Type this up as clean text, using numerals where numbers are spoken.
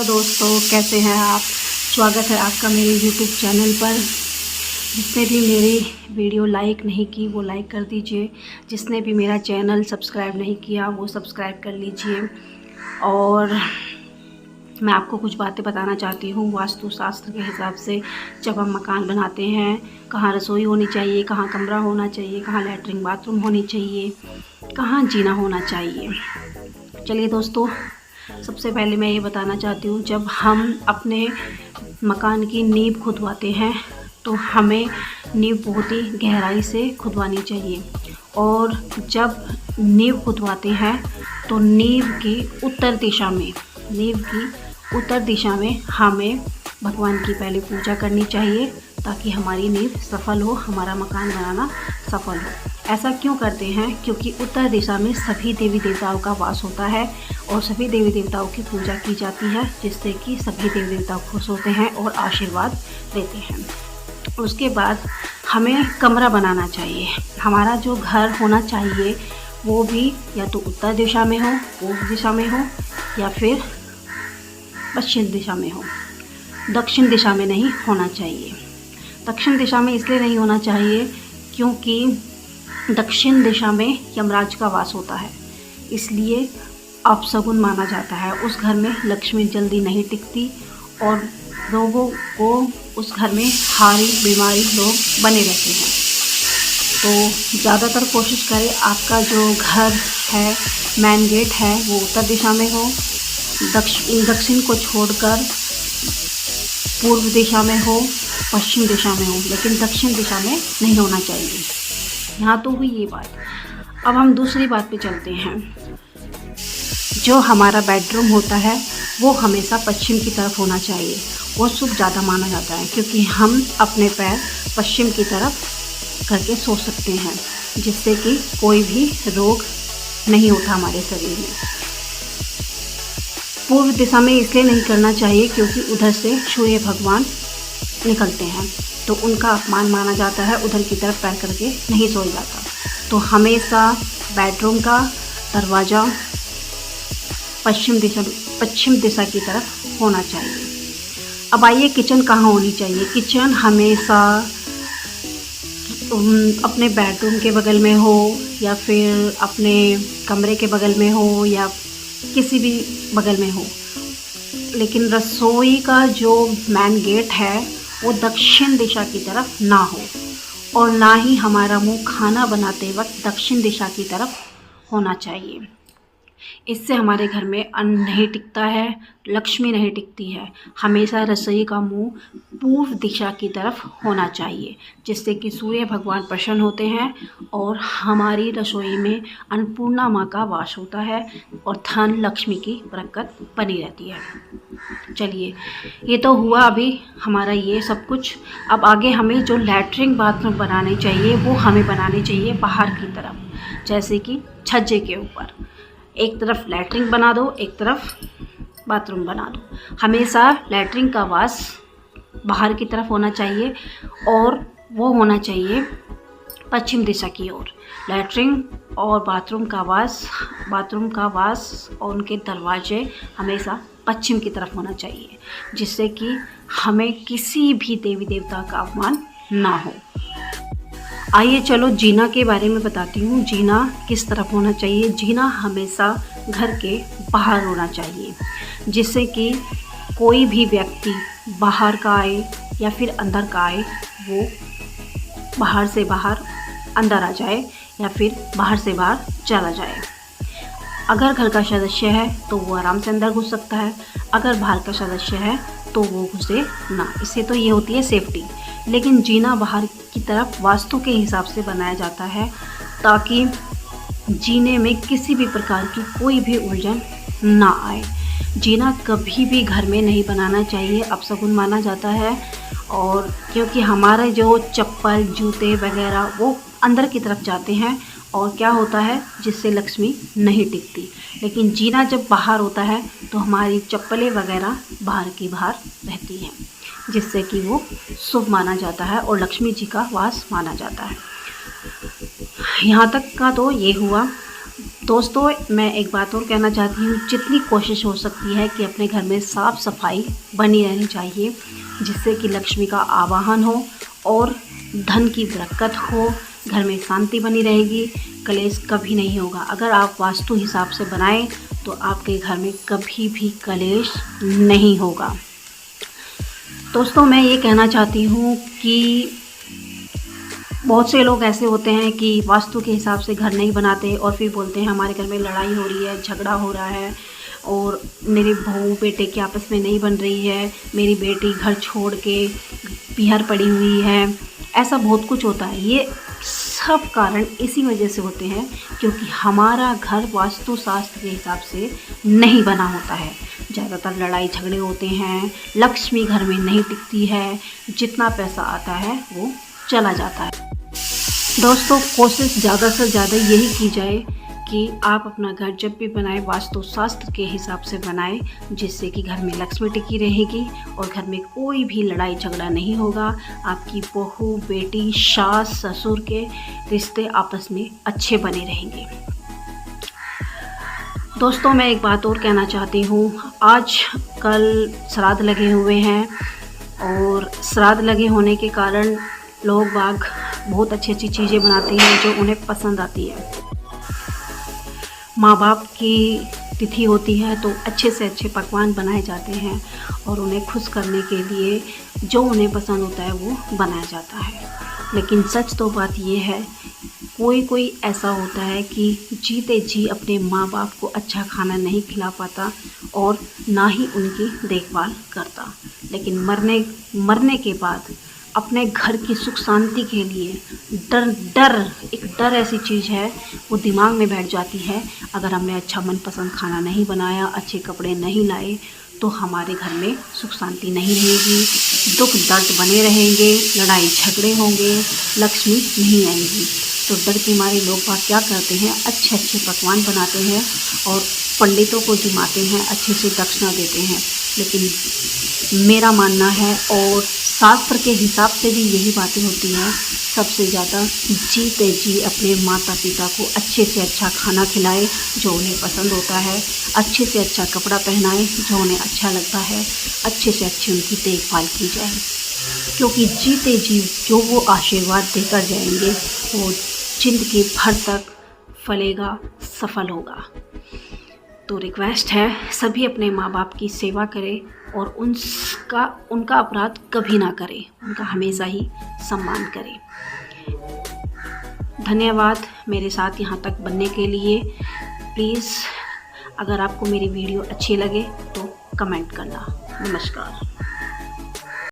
तो दोस्तों कैसे हैं आप। स्वागत है आपका मेरे YouTube चैनल पर। जिसने भी मेरी वीडियो लाइक नहीं की वो लाइक कर दीजिए। जिसने भी मेरा चैनल सब्सक्राइब नहीं किया वो सब्सक्राइब कर लीजिए। और मैं आपको कुछ बातें बताना चाहती हूँ वास्तुशास्त्र के हिसाब से। जब हम मकान बनाते हैं कहाँ रसोई होनी चाहिए, कहाँ कमरा होना चाहिए, कहाँ लैट्रिन बाथरूम होनी चाहिए, कहाँ जीना होना चाहिए। चलिए दोस्तों, सबसे पहले मैं ये बताना चाहती हूँ, जब हम अपने मकान की नींव खुदवाते हैं तो हमें नींव बहुत ही गहराई से खुदवानी चाहिए। और जब नींव खुदवाते हैं तो नींव की उत्तर दिशा में हमें भगवान की पहले पूजा करनी चाहिए ताकि हमारी नींव सफल हो, हमारा मकान बनाना सफल हो। ऐसा क्यों करते हैं? क्योंकि उत्तर दिशा में सभी देवी देवताओं का वास होता है और सभी देवी देवताओं की पूजा की जाती है, जिससे कि सभी देवी देवता खुश होते हैं और आशीर्वाद देते हैं। उसके बाद हमें कमरा बनाना चाहिए। हमारा जो घर होना चाहिए वो भी या तो उत्तर दिशा में हो, पूर्व दिशा में हो, या फिर पश्चिम दिशा में हो। दक्षिण दिशा में नहीं होना चाहिए। दक्षिण दिशा में इसलिए नहीं होना चाहिए क्योंकि दक्षिण दिशा में यमराज का वास होता है, इसलिए अपशगुन माना जाता है। उस घर में लक्ष्मी जल्दी नहीं टिकती और लोगों को उस घर में हारी बीमारी लोग बने रहते हैं। तो ज़्यादातर कोशिश करें आपका जो घर है, मेन गेट है, वो उत्तर दिशा में हो। दक्षिण को छोड़कर पूर्व दिशा में हो, पश्चिम दिशा में हो, लेकिन दक्षिण दिशा में नहीं होना चाहिए। यहाँ तो हुई ये बात। अब हम दूसरी बात पे चलते हैं। जो हमारा बेडरूम होता है वो हमेशा पश्चिम की तरफ होना चाहिए। वो शुभ ज़्यादा माना जाता है क्योंकि हम अपने पैर पश्चिम की तरफ करके सो सकते हैं, जिससे कि कोई भी रोग नहीं होता हमारे शरीर में। पूर्व दिशा में इसलिए नहीं करना चाहिए क्योंकि उधर से सूर्य भगवान निकलते हैं तो उनका अपमान माना जाता है, उधर की तरफ पैर करके नहीं सोया जाता। तो हमेशा बेडरूम का दरवाज़ा पश्चिम दिशा की तरफ होना चाहिए। अब आइए किचन कहाँ होनी चाहिए। किचन हमेशा अपने बेडरूम के बगल में हो या फिर अपने कमरे के बगल में हो या किसी भी बगल में हो, लेकिन रसोई का जो मेन गेट है वो दक्षिण दिशा की तरफ ना हो और ना ही हमारा मुंह खाना बनाते वक्त दक्षिण दिशा की तरफ होना चाहिए। इससे हमारे घर में अन्न नहीं टिकता है, लक्ष्मी नहीं टिकती है। हमेशा रसोई का मुंह पूर्व दिशा की तरफ होना चाहिए, जिससे कि सूर्य भगवान प्रसन्न होते हैं और हमारी रसोई में अन्नपूर्णा माँ का वास होता है और धन लक्ष्मी की बरकत बनी रहती है। चलिए, ये तो हुआ अभी हमारा ये सब कुछ। अब आगे हमें जो लैट्रिन बाथरूम बनाने चाहिए वो हमें बनाने चाहिए बाहर की तरफ, जैसे कि छज्जे के ऊपर। एक तरफ लैट्रिन बना दो, एक तरफ बाथरूम बना दो। हमेशा लैट्रिन का वास बाहर की तरफ होना चाहिए और वो होना चाहिए पश्चिम दिशा की ओर। लैट्रिन और बाथरूम का वास और उनके दरवाजे हमेशा पश्चिम की तरफ होना चाहिए, जिससे कि हमें किसी भी देवी देवता का अपमान ना हो। आइए चलो जीना के बारे में बताती हूँ। जीना किस तरफ होना चाहिए। जीना हमेशा घर के बाहर होना चाहिए, जिससे कि कोई भी व्यक्ति बाहर का आए या फिर अंदर का आए, वो बाहर से बाहर अंदर आ जाए या फिर बाहर से बाहर चला जाए। अगर घर का सदस्य है तो वो आराम से अंदर घुस सकता है, अगर बाहर का सदस्य है तो वो घुसे ना। इससे तो ये होती है सेफ्टी। लेकिन जीना बाहर की तरफ वास्तु के हिसाब से बनाया जाता है ताकि जीने में किसी भी प्रकार की कोई भी उलझन ना आए। जीना कभी भी घर में नहीं बनाना चाहिए, अपशगुन माना जाता है। और क्योंकि हमारे जो चप्पल जूते वगैरह वो अंदर की तरफ जाते हैं और क्या होता है, जिससे लक्ष्मी नहीं टिकती। लेकिन जीना जब बाहर होता है तो हमारी चप्पलें वगैरह बाहर की बाहर रहती हैं, जिससे कि वो शुभ माना जाता है और लक्ष्मी जी का वास माना जाता है। यहाँ तक का तो ये हुआ। दोस्तों मैं एक बात और कहना चाहती हूँ, जितनी कोशिश हो सकती है कि अपने घर में साफ़ सफाई बनी रहनी चाहिए, जिससे कि लक्ष्मी का आवाहन हो और धन की बरकत हो, घर में शांति बनी रहेगी, कलेश कभी नहीं होगा। अगर आप वास्तु हिसाब से बनाएं तो आपके घर में कभी भी कलेश नहीं होगा। दोस्तों मैं ये कहना चाहती हूँ कि बहुत से लोग ऐसे होते हैं कि वास्तु के हिसाब से घर नहीं बनाते और फिर बोलते हैं हमारे घर में लड़ाई हो रही है, झगड़ा हो रहा है और मेरे बहू बेटे की आपस में नहीं बन रही है, मेरी बेटी घर छोड़ के पीहर पड़ी हुई है। ऐसा बहुत कुछ होता है। ये सब कारण इसी वजह से होते हैं क्योंकि हमारा घर वास्तु शास्त्र के हिसाब से नहीं बना होता है। ज़्यादातर लड़ाई झगड़े होते हैं, लक्ष्मी घर में नहीं टिकती है, जितना पैसा आता है वो चला जाता है। दोस्तों कोशिश ज़्यादा से ज़्यादा यही की जाए कि आप अपना घर जब भी बनाएं वास्तु शास्त्र के हिसाब से बनाएं, जिससे कि घर में लक्ष्मी टिकी रहेगी और घर में कोई भी लड़ाई झगड़ा नहीं होगा। आपकी बहू बेटी सास ससुर के रिश्ते आपस में अच्छे बने रहेंगे। दोस्तों मैं एक बात और कहना चाहती हूँ, आज कल श्राद्ध लगे हुए हैं और श्राद्ध लगे होने के कारण लोग बाग बहुत अच्छी अच्छी चीज़ें बनाते हैं जो उन्हें पसंद आती है। माँ बाप की तिथि होती है तो अच्छे से अच्छे पकवान बनाए जाते हैं और उन्हें खुश करने के लिए जो उन्हें पसंद होता है वो बनाया जाता है। लेकिन सच तो बात ये है, कोई ऐसा होता है कि जीते जी अपने माँ बाप को अच्छा खाना नहीं खिला पाता और ना ही उनकी देखभाल करता, लेकिन मरने के बाद अपने घर की सुख शांति के लिए एक डर ऐसी चीज़ है वो दिमाग में बैठ जाती है। अगर हमने अच्छा मनपसंद खाना नहीं बनाया, अच्छे कपड़े नहीं लाए तो हमारे घर में सुख शांति नहीं रहेगी, दुख दर्द बने रहेंगे, लड़ाई झगड़े होंगे, लक्ष्मी नहीं आएगी। तो डर के मारे लोग बात क्या करते हैं, अच्छे अच्छे पकवान बनाते हैं और पंडितों को जिमाते हैं, अच्छे से दक्षिणा देते हैं। लेकिन मेरा मानना है और शास्त्र के हिसाब से भी यही बातें होती हैं, सबसे ज़्यादा जीते जी अपने माता पिता को अच्छे से अच्छा खाना खिलाए जो उन्हें पसंद होता है, अच्छे से अच्छा कपड़ा पहनाए जो उन्हें अच्छा लगता है, अच्छे से अच्छी उनकी देखभाल की जाए, क्योंकि जीते जी जो वो आशीर्वाद देकर जाएंगे वो जिंदगी भर तक फलेगा, सफल होगा। तो रिक्वेस्ट है सभी अपने माँ बाप की सेवा करें और उनका अपराध कभी ना करें, उनका हमेशा ही सम्मान करें। धन्यवाद मेरे साथ यहाँ तक बनने के लिए। प्लीज़ अगर आपको मेरी वीडियो अच्छी लगे तो कमेंट करना। नमस्कार।